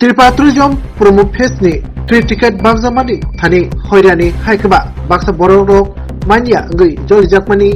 Tripura tourism प्रमुख फेसनि free ticket बागजामानि थानि हयरानि हायखबा Baksa बर'रक मानिया गै जलिजाकमानि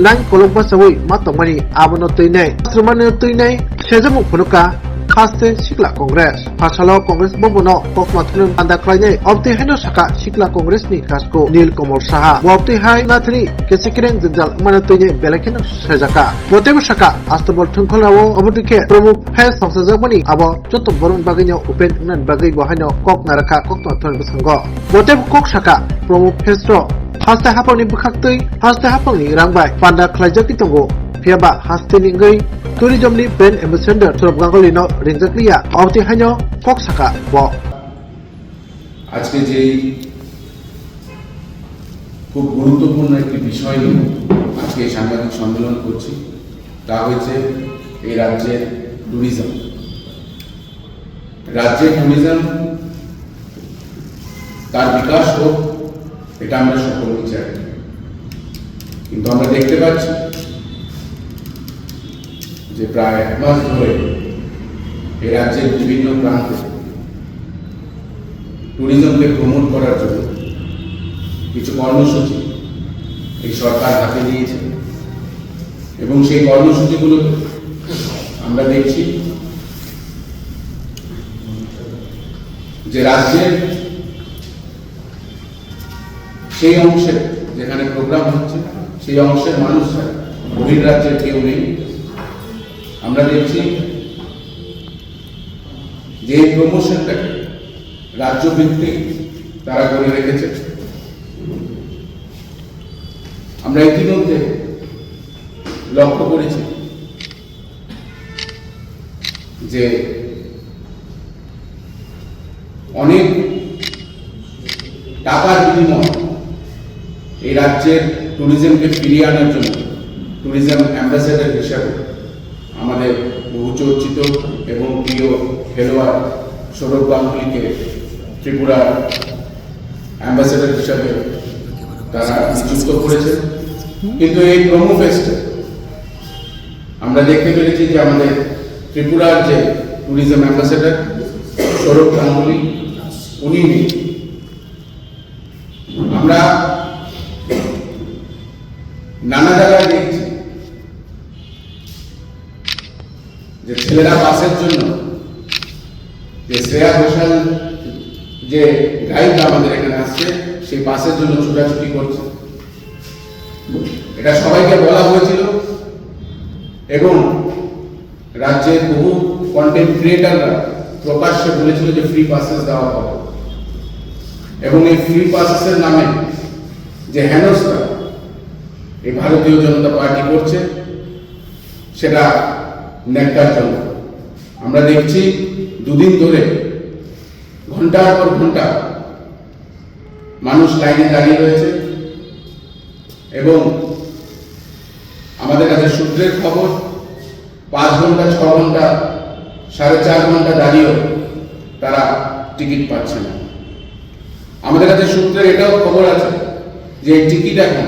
लाइन कलक बासावै मातंमानि आबनो तैनाय आश्रमानो तैनाय सेजमु फुनुका खास्ते सिक्ला कांग्रेस फासालो कांग्रेस बबनो ककमाथुन आन्दा खालायनाय अबते हायनो साका सिक्ला कांग्रेसनि कासको नील कमल साहा बबते हाय नाथनि केसेकेरें जंजाल मानो तैनाय बेलेखेनो सेजाका बतेबो साका आस्तबल थुंखलावो अबतिके प्रमुख फेस संसाजाकमानि आबो जत बरन बागैनो उपेन उनन बागै बहायनो कक नाराका ककमाथुन बसंगो बतेबो कक साका प्रमुख फेसरो हास्ते हापांनि बुखाक्तै हास्ते हापांनि रांबाय पान्दा खालायजाकि दंगो फियाबा हास्तेनि गै टुरिजमनि ब्रेन्ड एम्बेसेडर सरब गांगुलीनो रिंजाकलिया अबति हायनो कक साका ब আজকে যে খুব গুরুত্বপূর্ণ একটি বিষয় নিয়ে আজকে এই সাংবাদিক সম্মেলন করছি তা হচ্ছে এই রাজ্যের ট্যুরিজম। রাজ্যের ট্যুরিজম তার বিকাশ হোক এটা আমরা সকলেই চাই, কিন্তু আমরা দেখতে পাচ্ছি যে প্রায় এক মাস ধরে এই রাজ্যের বিভিন্ন প্রান্তে ট্যুরিজমকে প্রমোট করার জন্য কিছু কর্মসূচি এই সরকার হাতে নিয়েছে এবং সেই কর্মসূচিগুলো আমরা দেখছি যে রাজ্যের সেই অংশে যেখানে প্রোগ্রাম হচ্ছে সেই অংশের মানুষরা বহির্রাজ্যের কেউ নেই। আমরা দেখছি যে এই প্রমোশনটাকে রাজ্য ভিত্তিক তারা করে রেখেছে। আমরা ইতিমধ্যে লক্ষ্য করেছি যে অনেক টাকার বিনিময়ে এই রাজ্যের ট্যুরিজমকে ফিরিয়ে আনার জন্য ট্যুরিজম অ্যাম্বাসেডর হিসাবে আমাদের বহু চর্চিত এবং প্রিয় খেলোয়াড় সৌরভ গাঙ্গুলিকে ত্রিপুরার অ্যাম্বাসেডর হিসাবে তারা নিযুক্ত করেছে। কিন্তু এই প্রোমো ফেস্টে আমরা দেখতে পেরেছি যে আমাদের ত্রিপুরার যে ট্যুরিজম অ্যাম্বাসেডর সৌরভ গাঙ্গুলি উনি নেই। আমরা নানা জায়গায় দেখছি যে ছেলেরা পাসের জন্য যে শ্রেয়া ঘোষাল যে গাইড আমাদের এখানে আসছে সেই পাসের জন্য ছুটাছুটি করছে। এটা সবাইকে বলা হয়েছিল এবং রাজ্যের বহু কন্টেন্ট ক্রিয়েটাররা প্রকাশ্যে বলেছিল যে ফ্রি পাসেস দেওয়া হবে এবং এই ফ্রি পাসেসের নামে যে হেনস্থা এই ভারতীয় জনতা পার্টি করছে সেটা ন্যাক্কারজনক। আমরা দেখছি দুদিন ধরে ঘন্টার পর ঘন্টা মানুষ লাইনে দাঁড়িয়ে রয়েছে এবং আমাদের কাছে সূত্রের খবর 5 ঘন্টা 6 ঘন্টা 4.5 ঘন্টা দাঁড়িয়েও তারা টিকিট পাচ্ছে না। আমাদের কাছে সূত্রের এটাও খবর আছে যে এই টিকিট এখন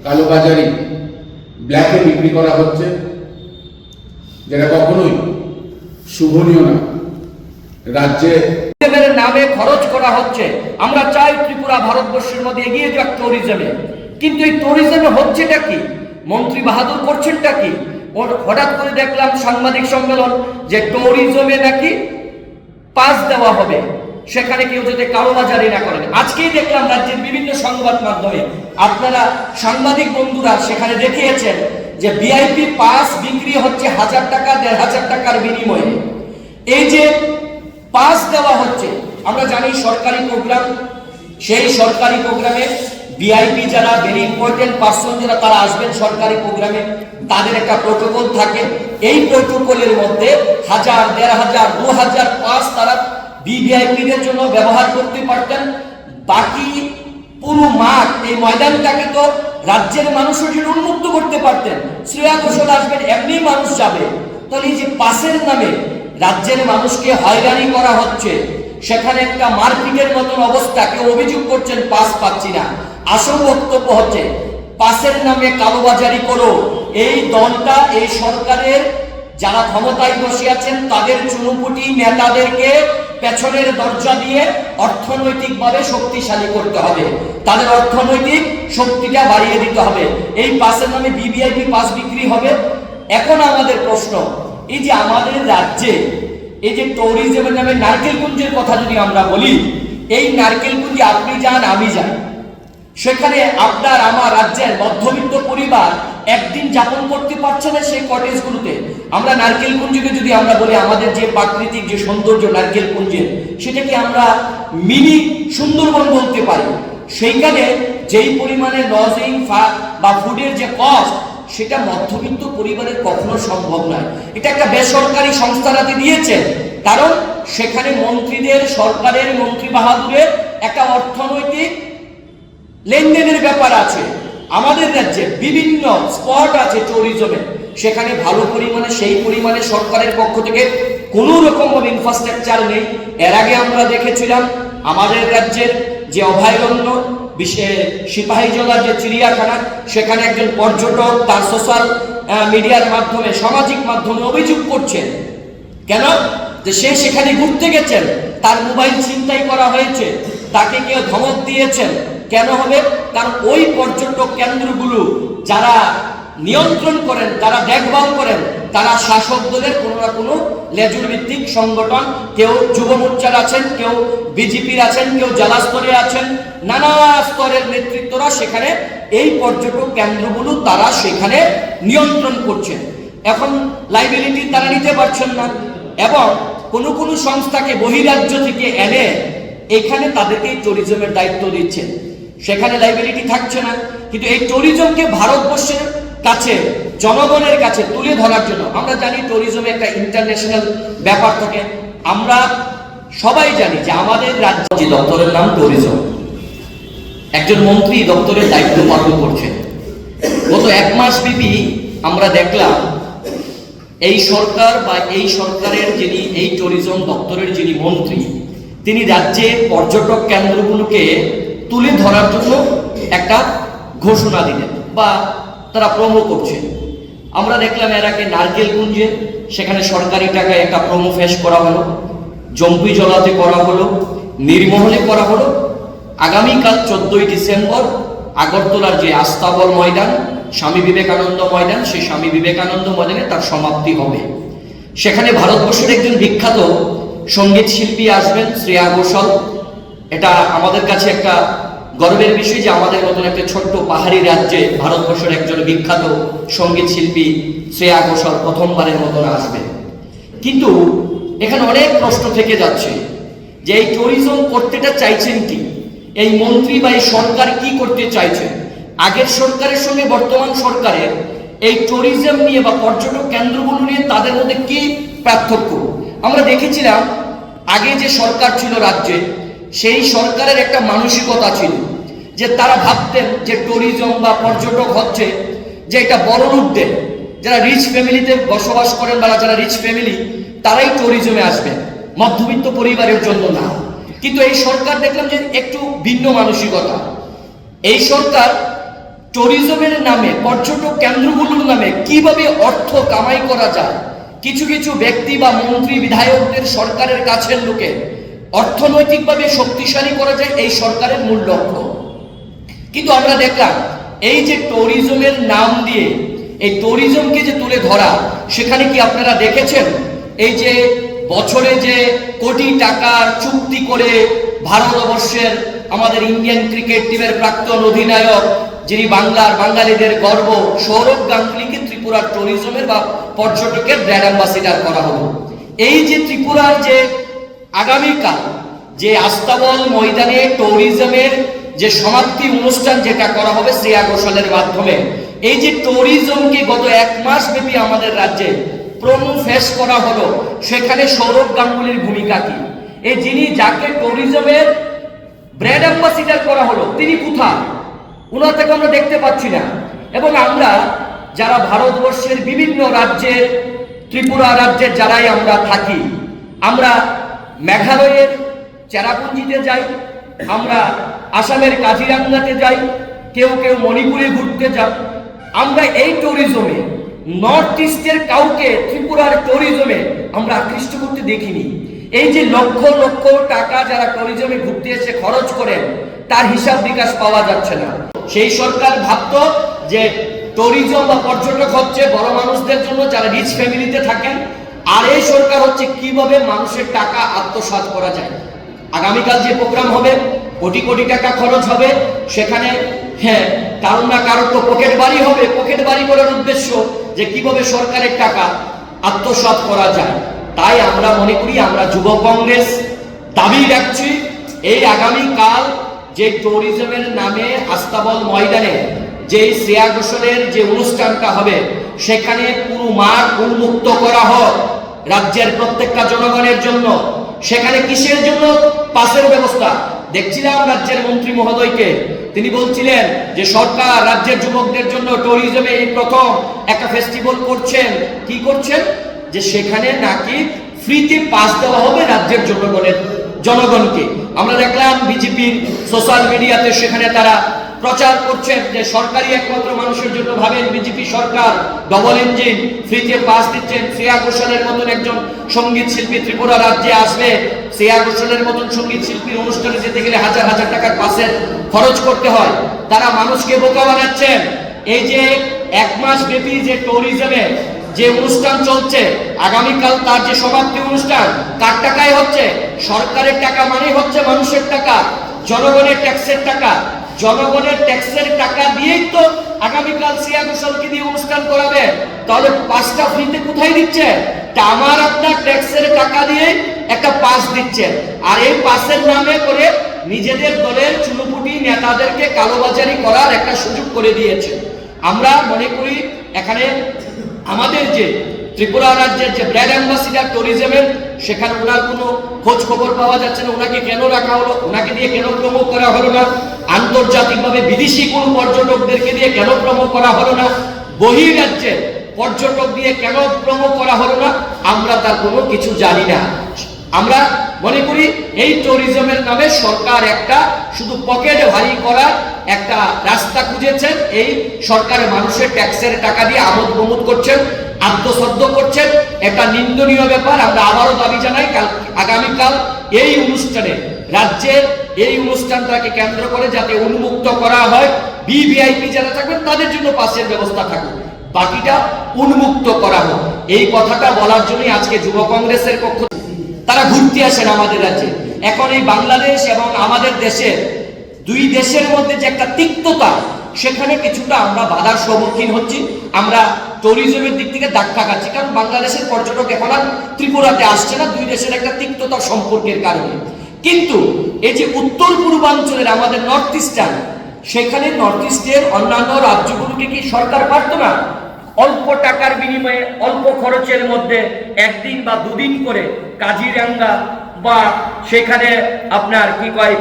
কালোবাজারি ব্ল্যাকে বিক্রি করা হচ্ছে, যেটা কখনোই শুভনীয় না। রাজ্যে নামে খরচ করা হচ্ছে। আমরা চাই ত্রিপুরা ভারতবর্ষের মধ্যে এগিয়ে যাক ট্যুরিজমে, কিন্তু এই ট্যুরিজমে হচ্ছেটা কি? মন্ত্রী বাহাদুর করছেনটা কি? হঠাৎ করে দেখলাম সাংবাদিক সম্মেলন যে ট্যুরিজমে নাকি পাস দেওয়া হবে, সেখানে কেউ যদি কালোবাজারি না করেন। আজকেই দেখলাম রাজ্যের বিভিন্ন সংবাদ মাধ্যমে আপনারা সাংবাদিক বন্ধুরা সেখানে দেখিয়েছেন যে ভিআইপি পাস বিক্রি হচ্ছে 1000 টাকা 1500 টাকার বিনিময়ে। এই যে পাস দেওয়া হচ্ছে, আমরা জানি সরকারি প্রোগ্রাম, সেই সরকারি প্রোগ্রামে ভিআইপি যারা ভেরি ইম্পর্টেন্ট পার্সন যারা তারা আসবেন সরকারি প্রোগ্রামে, তাদের একটা প্রোটোকল থাকে। এই প্রোটোকলের মধ্যে 1000 1500 2000 পাস তারা ভিভিআইপিদের জন্য ব্যবহার করতে পারতেন। বাকি পুরো মাঠ এই ময়দানটাকে তো রাজ্যের মানুষের জন্য উন্মুক্ত করতে পারতেন। শ্রেয়া ঘোষাল আসবেন, এমনি মানুষ যাবে। তাহলে এই যে পাসের নামে রাজ্যের মানুষকে হয়রানি করা হচ্ছে, সেখানে একটা মারপিটের মতন অবস্থা। কেউ অভিযোগ করছেন পাস পাচ্ছি না, আসল বক্তব্য হচ্ছে পাসের নামে কালোবাজারি করো। এই দলটা এই সরকারের যারা ক্ষমতায় বসে আছেন তাদের চুনুপুটি নেতাদেরকে পেছনের দরজা দিয়ে অর্থনৈতিকভাবে শক্তিশালী করতে হবে, তাদের অর্থনৈতিক শক্তিটা বাড়িয়ে দিতে হবে। এই পাসের নামে ভিভিআইপি পাস বিক্রি হবে। এখন আমাদের প্রশ্ন, এই যে আমাদের রাজ্যে এই যে ট্যুরিজমের নামে নারকেলকুঞ্জের কথা যদি আমরা বলি, এই নারকেলকুঞ্জে আপনি যান, আমি যাই, সেখানে আপনার আমার রাজ্যের মধ্যবিত্ত পরিবার একদিন যাপন করতে পারছে না সেই কটেজগুলোতে। আমরা নারকেলকুঞ্জকে যদি আমরা বলি, আমাদের যে প্রাকৃতিক যে সৌন্দর্য নারকেলকুঞ্জের, সেটাকে আমরা মিনি সুন্দরবন বলতে পারি। সেইখানে যেই পরিমাণে লজিং বা ফুডের যে কস্ট, সেটা মধ্যবিত্ত পরিবারের কখনো সম্ভব নয়। এটা একটা বেসরকারি সংস্থারাতে দিয়েছে, কারণ সেখানে মন্ত্রীদের, সরকারের মন্ত্রী বাহাদুরের একটা অর্থনৈতিক লেনদেনের ব্যাপার আছে। আমাদের রাজ্যে বিভিন্ন স্পট আছে ট্যুরিজমে, সেখানে ভালো পরিমাণে সেই পরিমাণে সরকারের পক্ষ থেকে কোনো রকম ইনফ্রাস্ট্রাকচার নেই। এর আগে আমরা দেখেছিলাম আমাদের রাজ্যের যে অভয়ারণ্য, সিপাহীজলার যে চিড়িয়াখানা, সেখানে একজন পর্যটক তার সোশ্যাল মিডিয়ার মাধ্যমে, সামাজিক মাধ্যমে অভিযোগ করছেন, কেন যে সে সেখানে ঘুরতে গেছেন, তার মোবাইল ছিনতাই করা হয়েছে, তাকে কেউ ধমক দিয়েছেন। কেন হবে? কারণ ওই পর্যটক কেন্দ্রগুলো যারা নিয়ন্ত্রণ করেন, যারা দেখভাল করেন, তারা শাসক দলের কোনো না কোনো লেজুর ভিত্তিক সংগঠন, কেউ যুব মোর্চার আছেন, কেউ বিজেপির আছেন, কেউ জেলা স্তরে আছেন, নানা স্তরের নেতৃত্বরা সেখানে এই পর্যটক কেন্দ্রগুলো তারা সেখানে নিয়ন্ত্রণ করছেন। এখন লাইবিলিটি তারা নিতে পারছেন না, এবং কোনো কোনো সংস্থাকে বহিরাজ্য থেকে এনে এখানে তাদেরকে ট্যুরিজমের দায়িত্ব দিচ্ছেন, সেখানে লাইবিলিটি থাকছে না। কিন্তু এই ট্যুরিজমকে ভারতবর্ষের কাছে, জনগণের কাছে তুলে ধরার জন্য, আমরা জানি ট্যুরিজমে একটা ইন্টারন্যাশনাল ব্যাপার থাকে। আমরা সবাই জানি যে আমাদের রাজ্য দপ্তরের নাম ট্যুরিজম, একজন মন্ত্রী দপ্তরের দায়িত্ব পালন করছেন। গত 1 মাস ব্যাপী আমরা দেখলাম এই সরকার বা এই সরকারের যিনি এই ট্যুরিজম দপ্তরের যিনি মন্ত্রী, তিনি রাজ্যে পর্যটক কেন্দ্রগুলোকে তুলে ধরার জন্য একটা ঘোষণা দিলেন বা তারা প্রোমো করছেন। আমরা দেখলাম এর আগে নারকেলকুঞ্জে সেখানে সরকারি টাকায় একটা প্রোমো ফেস করা হলো, জম্পিজলাতে করা হলো, নির্মহলে করা হলো। আগামীকাল 14ই ডিসেম্বর আগরতলার যে আস্তাবল ময়দান, স্বামী বিবেকানন্দ ময়দান, সেই স্বামী বিবেকানন্দ ময়দানে তার সমাপ্তি হবে। সেখানে ভারতবর্ষের একজন বিখ্যাত সঙ্গীত শিল্পী আসবেন, শ্রেয়া ঘোষাল। এটা আমাদের কাছে একটা গর্বের বিষয় যে আমাদের মতন একটা ছোট্ট পাহাড়ি রাজ্যে ভারতবর্ষের একজন বিখ্যাত সঙ্গীত শিল্পী শ্রেয়া ঘোষাল প্রথমবারের মতন আসবে। কিন্তু এখানে অনেক প্রশ্ন থেকে যাচ্ছে যে এই ট্যুরিজম করতেটা চাইছেন কি, এই মন্ত্রী বা এই সরকার কি করতে চাইছেন। আগের সরকারের সঙ্গে বর্তমান সরকারের এই ট্যুরিজম নিয়ে বা পর্যটক কেন্দ্রগুলো নিয়ে তাদের মধ্যে কি পার্থক্য। আমরা দেখেছিলাম আগে যে সরকার ছিল রাজ্যে, সেই সরকারের একটা মানসিকতা ছিল যে তারা ভাবতেন যে ট্যুরিজম বা পর্যটক হচ্ছে যে এটা বড় লোকদের, যারা রিচ ফ্যামিলিতে বসবাস করেন বা যারা রিচ ফ্যামিলি, তারাই ট্যুরিজমে আসবেন, মধ্যবিত্ত পরিবারের জন্য না। কিন্তু এই সরকার দেখলাম যে একটু ভিন্ন মানসিকতা। এই সরকার ট্যুরিজমের নামে, পর্যটক কেন্দ্রগুলোর নামে কিভাবে অর্থ কামাই করা যায়, কিছু কিছু ব্যক্তি বা মন্ত্রী বিধায়কদের, সরকারের কাছের লোকে অর্থনৈতিকভাবে শক্তিশালী করা যায়, এই সরকারের মূল লক্ষ্য। কিন্তু আমরা দেখলাম এই যে ট্যুরিজমের নাম দিয়ে এই ট্যুরিজমকে যে তুলে ধরা, সেখানে কি আপনারা দেখেছেন এই যে বছরে যে কোটি টাকার চুক্তি করে ভারতবর্ষের আমাদের ইন্ডিয়ান ক্রিকেট টিমের প্রাক্তন অধিনায়ক, যিনি বাঙালিদের গর্ব, সৌরভ গাঙ্গুলিকে ত্রিপুরার ট্যুরিজমের বা পর্যটকের ব্র্যান্ড অ্যাম্বাসিডার করা হলো। এই যে ত্রিপুরার যে আগামীকাল যে আস্তাবল ময়দানে ট্যুরিজমের যে সমাপ্তি অনুষ্ঠান যেটা করা হবে শ্রেয়া ঘোষালের মাধ্যমে, এই যে ট্যুরিজমকে গত 1 মাস ব্যাপী আমাদের রাজ্যে প্রোমো ফেস করা হলো, সেখানে সৌরভ গাঙ্গুলির ভূমিকা কি? এই যিনি যাকে ট্যুরিজমের ব্র্যান্ড অ্যাম্বাসিডার করা হলো, তিনি কোথায়? ওনার থেকে আমরা দেখতে পাচ্ছি না। এবং আমরা যারা ভারতবর্ষের বিভিন্ন রাজ্যের, ত্রিপুরা রাজ্যের যারাই আমরা থাকি, আমরা মেঘালয়ের চেরাপুঞ্জিতে যাই, আমরা আসামের কাজিরাঙ্গাতে যাই, কেউ কেউ মণিপুরে ঘুরতে যান। আমরা এই ট্যুরিজমে নর্থ ইস্টের কাউকে ত্রিপুরার ট্যুরিজমে আমরা আকৃষ্ট করতে দেখিনি। এই যে লক্ষ লক্ষ টাকা যারা ট্যুরিজমে ঘুরতে এসে খরচ করেন, তার হিসাব বিকাশ পাওয়া যাচ্ছে না। সেই সরকার ভাবতো যে ট্যুরিজম বা পর্যটক হচ্ছে বড় মানুষদের জন্য, যারা রিচ ফ্যামিলিতে থাকেন, আর এই সরকার হচ্ছে কিভাবে মানুষের টাকা আত্মসাৎ করা যায়। আগামীকাল যে প্রোগ্রাম হবে, কোটি কোটি টাকা খরচ হবে, সেখানে কারণ না কারোর তো পকেট বাড়ি হবে। পকেট বাড়ি করার উদ্দেশ্য যে কিভাবে সরকারের টাকা আত্মসাৎ করা যায়। তাই আমরা মনে করি, আমরা যুব কংগ্রেস দাবি রাখছি, এই আগামীকাল যে ট্যুরিজমের নামে আস্তাবল ময়দানে যে শ্রেয়া ঘোষালের যে অনুষ্ঠানটা হবে, সেখানে পুরো মাঠ উন্মুক্ত করা হোক রাজ্যের প্রত্যেকটা জনগণের জন্য। সেখানে কিসের জন্য? পাসের ব্যবস্থা। দেখছিলাম রাজ্যের মন্ত্রী মহোদয়কে, তিনি বলছিলেন যে সরকার রাজ্যের যুবকদের জন্য ট্যুরিজমে এই প্রথম একটা ফেস্টিভ্যাল করছেন। কি করছেন? যে সেখানে নাকি ফ্রিতে পাস দেওয়া হবে রাজ্যের জনগণকে। আমরা দেখলাম বিজেপির সোশ্যাল মিডিয়াতে সেখানে তারা প্রচার করছেন যে সরকারি একমাত্র মানুষের জন্য ভাবেন বিজেপি সরকার, ডবল ইঞ্জিন, ফ্রিতে পাস দিচ্ছেন। শ্রেয়া ঘোষালের মতন একজন সঙ্গীত শিল্পী ত্রিপুরা রাজ্যে আসবে, শ্রেয়া ঘোষালের মতন সঙ্গীত শিল্পীর অনুষ্ঠানে যেতে গেলে হাজার হাজার টাকার পাসের খরচ করতে হয়। তারা মানুষকে বোকা বানাচ্ছেন। এই যে এক মাস ব্যাপী যে ট্যুরিজমে যে অনুষ্ঠান চলছে, আগামীকাল তার যে সমাপ্তি অনুষ্ঠান, কার টাকায় হচ্ছে? সরকারের টাকা, মানে হচ্ছে মানুষের টাকা, জনগণের ট্যাক্সের টাকা। জনগণের ট্যাক্সের টাকা দিয়েই তো আগামীকাল শ্রেয়া ঘোষালকে দিয়ে অনুষ্ঠান করাবে। তাহলে পাসটা ফ্রিতে কোথায় দিচ্ছে? আমার আপনার ট্যাক্সের টাকা দিয়ে একটা পাস দিচ্ছে, আর এই পাসের নামে করে নিজেদের দলের চুনোপুটি নেতাদেরকে কালোবাজারি করার একটা সুযোগ করে দিয়েছে। আমরা মনে করি এখানে আমাদের যে ত্রিপুরা রাজ্যের যে ব্র্যান্ড অ্যাম্বাসিডার ট্যুরিজমের, সেখানে ওনার কোনো খোঁজ খবর পাওয়া যাচ্ছে না। ওনাকে কেন রাখা হলো? ওনাকে দিয়ে কেন প্রমোট করা হলো না? আন্তর্জাতিকভাবে বিদেশি কোন পর্যটকদেরকে দিয়ে কেন প্রমোট করা হলো না? বহির্রাজ্যের পর্যটক দিয়ে কেন প্রমোট করা হলো না? আমরা তার কোনো কিছু জানি না। আমরা মনে করি এই ট্যুরিজমের নামে সরকার একটা শুধু পকেট ভারী করার একটা রাস্তা খুঁজেছেন। এই সরকার মানুষের ট্যাক্সের টাকা দিয়ে আমোদ প্রমোদ করছেন, আত্মসাৎ করছেন। একটা নিন্দনীয় ব্যাপার। আমরা আবারও দাবি জানাই, আগামীকাল এই অনুষ্ঠানে রাজ্যের এই অনুষ্ঠানটাকে কেন্দ্র করে যাতে উন্মুক্ত করা হয়, ভিভিআইপি যারা থাকবেন তাদের জন্য পাসের ব্যবস্থা থাকুক, বাকিটা উন্মুক্ত করা হোক। এই কথাটা বলার জন্যই আজকে যুব কংগ্রেসের পক্ষ তারা ঘুরতে আসেন আমাদের রাজ্যে। এখন এই বাংলাদেশ এবং আমাদের দেশের দুই দেশের মধ্যে যে একটা তিক্ততা, সেখানে কিছুটা আমরা বাধার সম্মুখীন হচ্ছি। আমরা ট্যুরিজমের দিক থেকে ধাক্কা খাচ্ছি, কারণ বাংলাদেশের পর্যটক এখন আর ত্রিপুরাতে আসছে না, দুই দেশের একটা তিক্ততার সম্পর্কের কারণে। কিন্তু এই যে উত্তর পূর্বাঞ্চলের আমাদের নর্থ ইস্টার্ন, সেখানে নর্থ ইস্টের অন্যান্য রাজ্যগুলোকে কি সরকার পারত না অল্প টাকার বিনিময়ে, অল্প খরচের মধ্যে একদিন বা দুদিন করে কাজিরাঙ্গা বা সেখানে আপনার কি কয়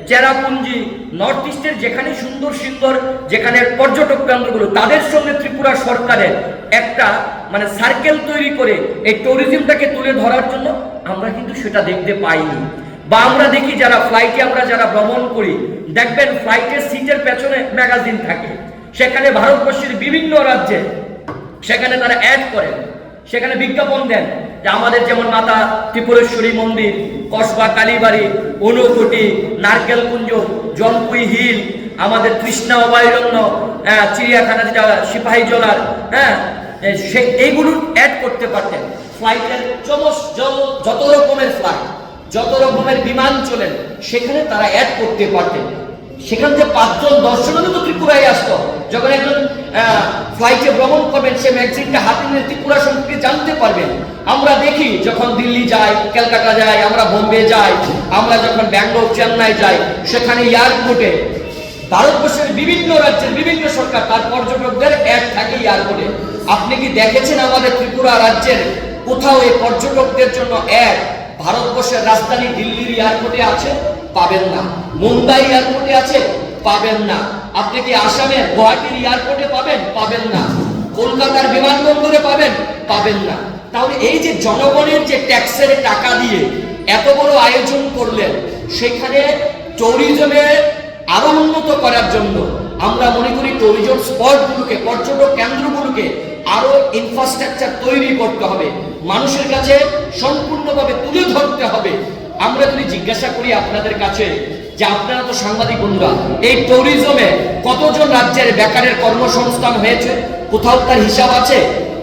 চেরাপুঞ্জি, নর্থ ইস্টের যেখানে সুন্দর সুন্দর যেখানে পর্যটক কেন্দ্রগুলো, তাদের সঙ্গে ত্রিপুরা সরকারের একটা মানে সার্কেল তৈরি করে এই ট্যুরিজমটাকে তুলে ধরার জন্য আমরা কিন্তু সেটা দেখতে পাইনি। বা আমরা দেখি যারা ফ্লাইটে আমরা যারা ভ্রমণ করি, দেখবেন ফ্লাইটের সিটের পেছনে ম্যাগাজিন থাকে, সেখানে ভারতবর্ষের বিভিন্ন রাজ্যে সেখানে তারা অ্যাড করেন, সেখানে বিজ্ঞাপন দেন যে আমাদের যেমন মাতা ত্রিপুরেশ্বরী মন্দির, কসবা কালীবাড়ি, ঊনকোটি, নারকেলকুঞ্জ, জলপুই হিল, আমাদের তৃষ্ণা অভয়ারণ্য, চিড়িয়াখানা যেটা সিপাহীজলার, এইগুলো অ্যাড করতে পারতেন। ফ্লাইটের যত রকমের ফ্লাইট, যত রকমের বিমান চলেন, সেখানে তারা অ্যাড করতে পারতেন। সেখান থেকে 5 জন 10 জন তো ত্রিপুরায় আসতো। যখন একজন ফ্লাইটে ভ্রমণ করবেন, সে ম্যাগজিনটা হাতে নিয়ে ত্রিপুরা সম্পর্কে জানতে পারবেন। আমরা দেখি যখন দিল্লি যাই, কলকাতা যাই, আমরা বোম্বে যাই, আমরা যখন ব্যাঙ্গালোর, চেন্নাই যাই, সেখানে এয়ারপোর্টে ভারতবর্ষের বিভিন্ন রাজ্যের বিভিন্ন সরকার তার পর্যটকদের অ্যাড থাকে এয়ারপোর্টে। আপনি কি দেখেছেন আমাদের ত্রিপুরা রাজ্যের কোথাও এই পর্যটকদের জন্য অ্যাড ভারতবর্ষের রাজধানী দিল্লির এয়ারপোর্টে আছে? পাবেন না। মুম্বাই এয়ারপোর্টে আছে? পাবেন না। আপনি কি আসামের গুয়াহাটির এয়ারপোর্টে পাবেন? পাবেন না। কলকাতার বিমানবন্দরে পাবেন? পাবেন না। তাহলে এই যে জনগণের যে ট্যাক্সের টাকা দিয়ে এত বড় আয়োজন করলেন, সেখানে ট্যুরিজমে আরো উন্নত করার জন্য আমরা মনে করি ট্যুরিজম স্পটগুলোকে, পর্যটক কেন্দ্রগুলোকে আরো ইনফ্রাস্ট্রাকচার তৈরি করতে হবে। মানুষের কাছে সম্পূর্ণভাবে তুলে ধরতে হবে। আমরা যদি জিজ্ঞাসা করি আপনাদের কাছে যে আপনারা তো সাংবাদিক বন্ধুরা, এই ট্যুরিজমে কতজন রাজ্যের বেকারের কর্মসংস্থান হয়েছে? কোথাও তার হিসাব আছে?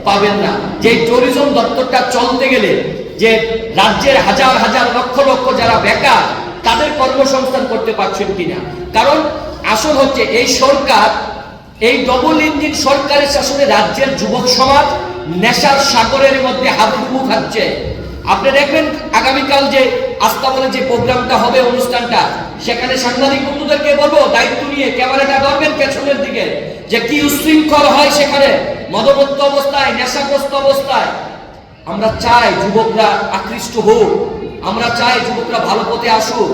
পাবেন না। যে ট্যুরিজম দপ্তরটা চলতে গেলে যে রাজ্যের হাজার হাজার লক্ষ লক্ষ যারা বেকার তাদের কর্মসংস্থান করতে পারছেন কিনা। কারণ আসল হচ্ছে এই সরকার, এই ডবল ইঞ্জিন সরকারের শাসনে রাজ্যের যুবক সমাজ নেশার সাগরের মধ্যে হাবুডুবু খাচ্ছে। আপনি দেখবেন আগামীকাল যে আস্তাবলে যে প্রোগ্রামটা হবে, অনুষ্ঠানটা, সেখানে সাংবাদিক বন্ধুদেরকে বলবো দায়িত্ব নিয়ে ক্যামেরাটা ধরবেন পেছনের দিকে, যে কি উশৃঙ্খল হয় সেখানে, মদমত্ত অবস্থায়, নেশাগ্রস্ত অবস্থায়। আমরা চাই যুবকরা আকৃষ্ট হোক, আমরা চাই যুবকরা ভালো পথে আসুক।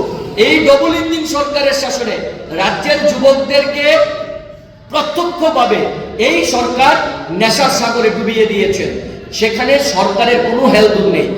এই ডবল ইঞ্জিন সরকারের শাসনে রাজ্যের যুবকদেরকে প্রত্যক্ষভাবে এই সরকার নেশার সাগরে ডুবিয়ে দিয়েছে। সেখানে সরকারের কোনো হেলদোল নেই।